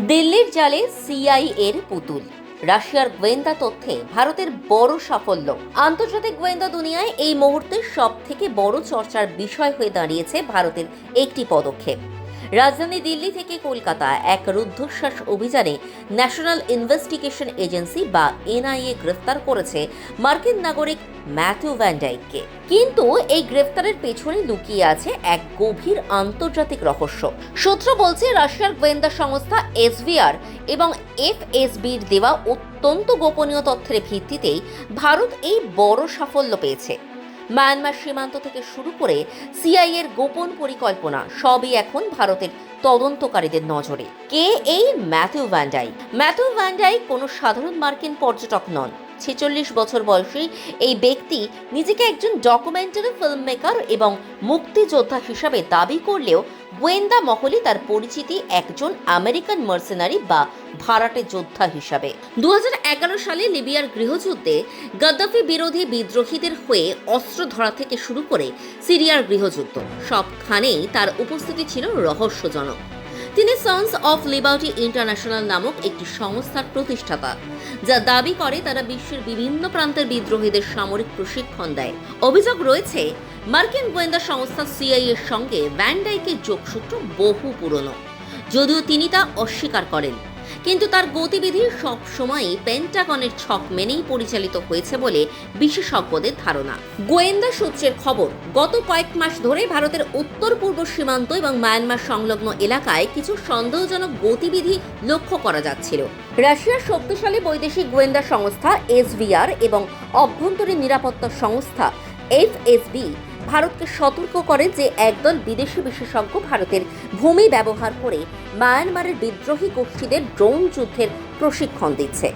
দিল্লির জালে সিআইএর পুতুল, রাশিয়ার গোয়েন্দা তথ্যে ভারতের বড় সাফল্য। আন্তর্জাতিক গোয়েন্দা দুনিয়ায় এই মুহূর্তে সব থেকে বড় চর্চার বিষয় হয়ে দাঁড়িয়েছে ভারতের একটি পদক্ষেপ। রাজধানী দিল্লি থেকে কলকাতা এক রুদ্ধশ্বাস অভিযানে ন্যাশনাল ইনভেস্টিগেশন এজেন্সি বা এনআইএ গ্রেফতার করেছে মার্কিন নাগরিক ম্যাথিউ ভ্যান ডাইককে। কিন্তু এই গ্রেফতারের পেছনে লুকিয়ে আছে এক গভীর আন্তর্জাতিক রহস্য। সূত্র বলছে, রাশিয়ার গোয়েন্দা সংস্থা এসভিআর এবং এফএসবির দেওয়া অত্যন্ত গোপনীয় তথ্যের ভিত্তিতেই ভারত এই বড় সাফল্য পেয়েছে। মায়ানমার সীমান্ত থেকে শুরু করে সিআইএর গোপন পরিকল্পনা সবই এখন ভারতের তদন্তকারীদের নজরে। কে এই Matthew Van Dyke? Matthew Van Dyke কোনো সাধারণ মার্কিন পর্যটক নন। 46 বছর বয়সী এই ব্যক্তি নিজেকে একজন ডকুমেন্টারি ফিল্ম মেকার এবং মুক্তিযোদ্ধা হিসাবে দাবি করলেও গোয়েন্দা মহলে তার পরিচিতি একজন আমেরিকান মার্সেনারি বা ভাড়াটে যোদ্ধা হিসাবে। 2011 সালে লিবিয়ার গৃহযুদ্ধে গাদ্দাফি বিরোধী বিদ্রোহীদের হয়ে অস্ত্র ধরা থেকে শুরু করে সিরিয়ার গৃহযুদ্ধ, সবখানেই তার উপস্থিতি ছিল রহস্যজনক। তিনি সন্স অফ লিবার্টি ইন্টারন্যাশনাল নামক একটি সংস্থার প্রতিষ্ঠাতা, যা দাবি করে তারা বিশ্বের বিভিন্ন প্রান্তের বিদ্রোহীদের সামরিক প্রশিক্ষণ দেয়। অভিযোগ রয়েছে মার্কিন গোয়েন্দা সংস্থা সিআইএ এর সঙ্গে ভ্যান ডাইকের যোগসূত্র বহু পুরনো, যদিও তিনি তা অস্বীকার করেন। কিন্তু তার গতিবিধি সবসময়ই পেন্টাগনের ছক মেনেই পরিচালিত হয়েছে বলে বিশেষজ্ঞদের ধারণা। গোয়েন্দা সূত্রের খবর, গত কয়েক মাস ধরে ভারতের উত্তর পূর্ব সীমান্ত এবং মায়ানমার সংলগ্ন এলাকায় কিছু সন্দেহজনক গতিবিধি লক্ষ্য করা যাচ্ছিল। রাশিয়ার শক্তিশালী বৈদেশিক গোয়েন্দা সংস্থা এসভিআর এবং অভ্যন্তরীণ নিরাপত্তা সংস্থা এফএসবি ভারতকে সতর্ক করে যে একদল বিদেশি বিশেষজ্ঞ ভারতের ভূমি ব্যবহার করে মায়ানমারের বিদ্রোহী গোষ্ঠীদের ড্রোন যুদ্ধের প্রশিক্ষণ দিচ্ছে।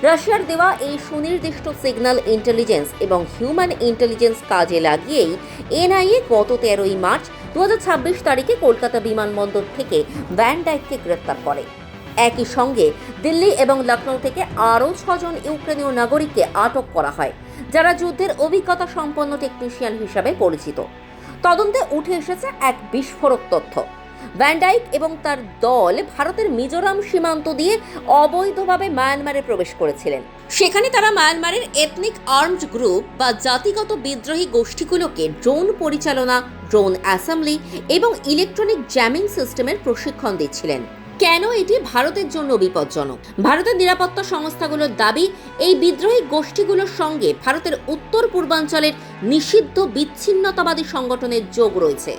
রাশিয়ার দেওয়া এই সুনির্দিষ্ট সিগন্যাল ইন্টেলিজেন্স এবং হিউম্যান ইন্টেলিজেন্স কাজে লাগিয়েই এনআইএ গত 13 মার্চ 2026 তারিখে কলকাতা বিমানবন্দর থেকে ভ্যান ডাইককে গ্রেফতার করে। একই সঙ্গে দিল্লি এবং লখনৌ থেকে আরও 6 জন ইউক্রেনীয় নাগরিককে আটক করা হয়, যারা যুদ্ধের অভিজ্ঞতা সম্পন্ন টেকনিশিয়ান হিসাবে পরিচিত। তদন্তে উঠে এসেছে এক বিস্ফোরক তথ্য। ভ্যান ডাইক এবং তার দল ভারতের মিজোরাম সীমান্ত দিয়ে অবৈধভাবে মায়ানমারে প্রবেশ করেছিলেন। সেখানে তারা মায়ানমারের এথনিক আর্মড গ্রুপ বা জাতিগত বিদ্রোহী গোষ্ঠীগুলোকে ড্রোন পরিচালনা, ড্রোন অ্যাসেম্বলি এবং ইলেকট্রনিক জ্যামিং সিস্টেমের প্রশিক্ষণ দিচ্ছিলেন। কেন এটি ভারতের জন্য বিপজ্জনক? ভারতের নিরাপত্তা সংস্থাগুলোর দাবি, এই বিদ্রোহী গোষ্ঠীগুলোর সঙ্গে ভারতের উত্তর পূর্বাঞ্চলের নিষিদ্ধ বিচ্ছিন্নতাবাদী সংগঠনের যোগ রয়েছে।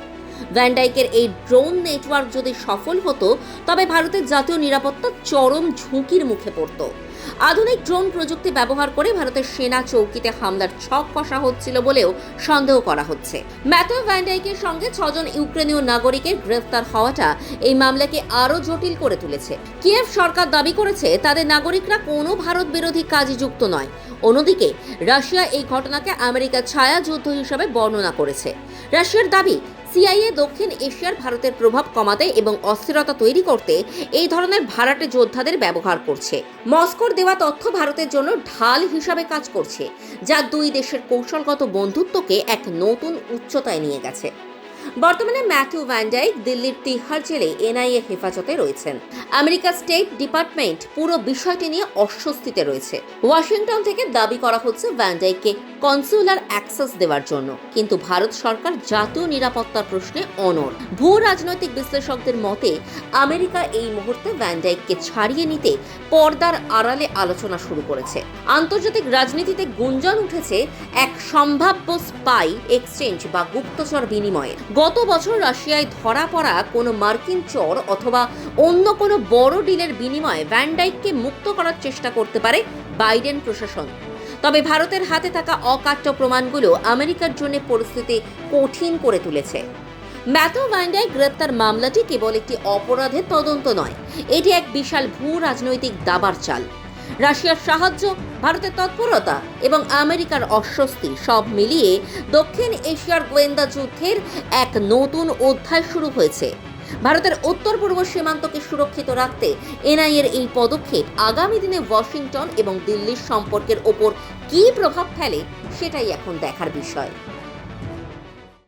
ভ্যান ডাইকের এই ড্রোন নেটওয়ার্ক যদি সফল হতো, তবে ভারতের জাতীয় নিরাপত্তা চরম ঝুঁকির মুখে পড়ত। আধুনিক ড্রোন প্রযুক্তি ব্যবহার করে ভারতের সেনা চৌকিতে হামলার ছক কষা হচ্ছিল বলেও সন্দেহ করা হচ্ছে। ম্যাথিউ ভ্যান ডাইকের সঙ্গে 6 জন ইউক্রেনীয় নাগরিকের গ্রেফতার হওয়াটা এই মামলাকে আরও জটিল করে তুলেছে। কিয়েভ সরকার দাবি করেছে তাদের নাগরিকরা কোনো ভারত বিরোধী কাজে যুক্ত নয়। অন্যদিকে রাশিয়া এই ঘটনাকে আমেরিকার ছায়া যুদ্ধ হিসেবে বর্ণনা করেছে। রাশিয়ার দাবি, সিআইএ দক্ষিণ এশিয়ার ভারতের প্রভাব কমাতে এবং অস্থিরতা তৈরি করতে এই ধরনের ভাড়াটে যোদ্ধাদের ব্যবহার করছে। মস্কোর দেওয়া তথ্য ভারতের জন্য ঢাল হিসাবে কাজ করছে, যা দুই দেশের কৌশলগত বন্ধুত্বকে এক নতুন উচ্চতায় নিয়ে গেছে। বর্তমানে ম্যাথিউ ভ্যান ডাইক দিল্লির তিহার জেলে এনআইএ হেফাজতে রয়েছেন। আমেরিকার স্টেট ডিপার্টমেন্ট পুরো বিষয়টি নিয়ে অস্বস্তিতে রয়েছে। ওয়াশিংটন থেকে দাবি করা হচ্ছে ভ্যান ডাইককে কনসুলার অ্যাক্সেস দেওয়ার জন্য, কিন্তু ভারত সরকার জাতীয় নিরাপত্তার প্রশ্নে অনড়। ভূ রাজনৈতিক বিশ্লেষকদের মতে, আমেরিকা এই মুহূর্তে ভ্যান ডাইককে ছাড়িয়ে নিতে পর্দার আড়ালে আলোচনা শুরু করেছে। আন্তর্জাতিক রাজনীতিতে গুঞ্জন উঠেছে এক সম্ভাব্য স্পাই এক্সচেঞ্জ বা গুপ্তচর বিনিময়ে। গত বছর রাশিয়ায় ধরা পড়া কোনো মার্কিন চর অথবা অন্য কোনো বড় ডিলের বিনিময়ে ভ্যান ডাইককে মুক্ত করার চেষ্টা করতে পারে বাইডেন প্রশাসন। তবে ভারতের হাতে থাকা অকাট্য প্রমাণগুলো আমেরিকার জন্য পরিস্থিতি কঠিন করে তুলেছে। ম্যাথিউ ভ্যান ডাইক গ্রেপ্তার মামলাটি কেবল একটি অপরাধের তদন্ত নয়, এটি এক বিশাল ভূ রাজনৈতিক দাবার চাল। রাশিয়ার সাহায্য, ভারতের তৎপরতা এবং আমেরিকার অস্বস্তি সব মিলিয়ে দক্ষিণ এশিয়ার গোয়েন্দা যুদ্ধের এক নতুন অধ্যায় শুরু হয়েছে। ভারতের উত্তর পূর্ব সীমান্তকে সুরক্ষিত রাখতে এনআইএর এই পদক্ষেপ আগামী দিনে ওয়াশিংটন এবং দিল্লির সম্পর্কের ওপর কী প্রভাব ফেলে, সেটাই এখন দেখার বিষয়।